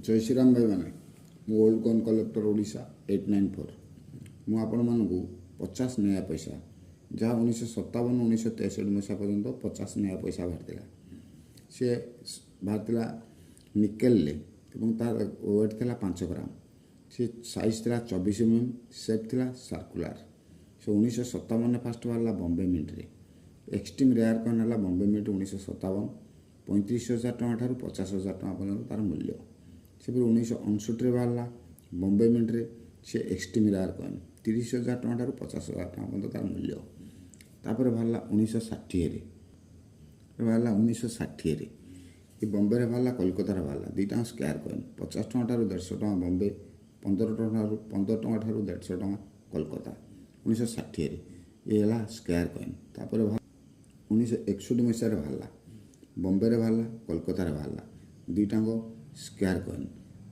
जय श्रीराम भाई मैंने मु ओल्ड कॉइन कलेक्टर ओडिशा 894 मु आपण मानकु 50 नया पैसा जहाँ 1957 1963 मसीहा पर्यंत 50 नया पैसा बाहर सी बाहर निकेल तार वेट था 5 ग्राम सी साइज था 24 mm सेप था सर्कुलर से 1957 फास्ट बाहर बॉम्बे मिंट्रे एक्सट्रीम रेयर कॉइन है बॉम्बे मिंट 1957 35,000 टଙ୍କା ठारू 50,000 टଙ୍କା पर्यंत तार मूल्य से फिर 1959 बाहर बॉम्बे मिंट्रे से एक्सट्रीम रेयर कॉइन 30,000 टଙ୍କା ठारू 50,000 टଙ୍କା पर्यंत तार मूल्य तापर बाहर 1960 बाहर 1960 ये बॉम्बे बाहर कोलकाता बाहर दुईटा स्क्वायर कॉइन 50 टଙ୍କା ठारू 150 टଙ୍କା बॉम्बे 15 टଙ୍କା ठारू 150 टଙ୍କା कोलकाता 1960 ये है स्क्वायर कॉइन तापर 1961 मसीह बाहर बॉम्बे रे बाहर कोलकाता बाहर दुईटा स्क्वायर कॉइन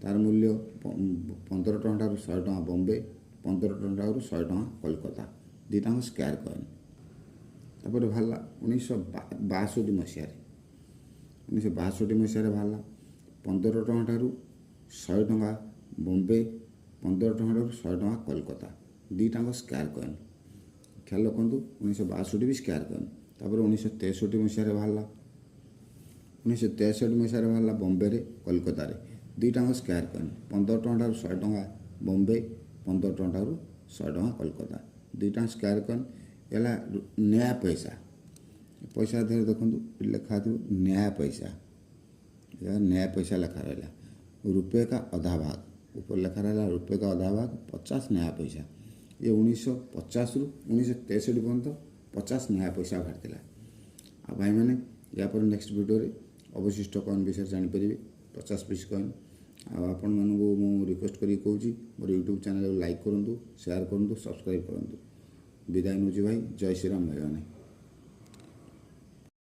तार मूल्य 15 टଙ୍କା ठारू 100 टଙ୍କା बॉम्बे 15 टଙ୍କା ठारू 100 टଙ୍କା कोलकाता दुईटा स्क्वायर कॉइन तापर बाहर 1962 मसीह 1962 मसीह बाहर 15 टଙ୍କା ठारू 100 टଙ୍କା बॉम्बे 15 टଙ୍କା ठारू 100 टଙ୍କା कोलकाता दुईटा स्क्वायर कॉइन ख्याल रखु 1962 भी स्क्वायर कॉइन तापर 1963 मसीह बाहर 1963 मसीह बाहर बॉम्बे रे कोलकाता दुईटा स्क्वायर कॉइन 15 टଙ୍କା ठारू 100 टଙ୍କା बॉम्बे 15 टଙ୍କା ठारू 100 टଙ୍କା कोलकाता दुईटा स्क्वायर कॉइन है नया पैसा पैसा देख देखो लिखा थी नया पैसा नया पैसा लिखा रहा रुपये का आधा भाग ऊपर लिखा रहा रुपये का आधा भाग 50 नया पैसा ये 1950 रु 1963 पर्यंत 50 नया पैसा बाहर आ भाई मैंने या पर नेक्स्ट वीडियो रे अवशिष्ट कॉइन विषय जापर 50 पीस कॉइन आपण मानू मु रिक्वेस्ट करी कहूँ मोर यूट्यूब चैनल लाइक करूँ शेयर करूँ सब्सक्राइब करूँ विदाय नौजी भाई जय श्रीराम भाई मैंने।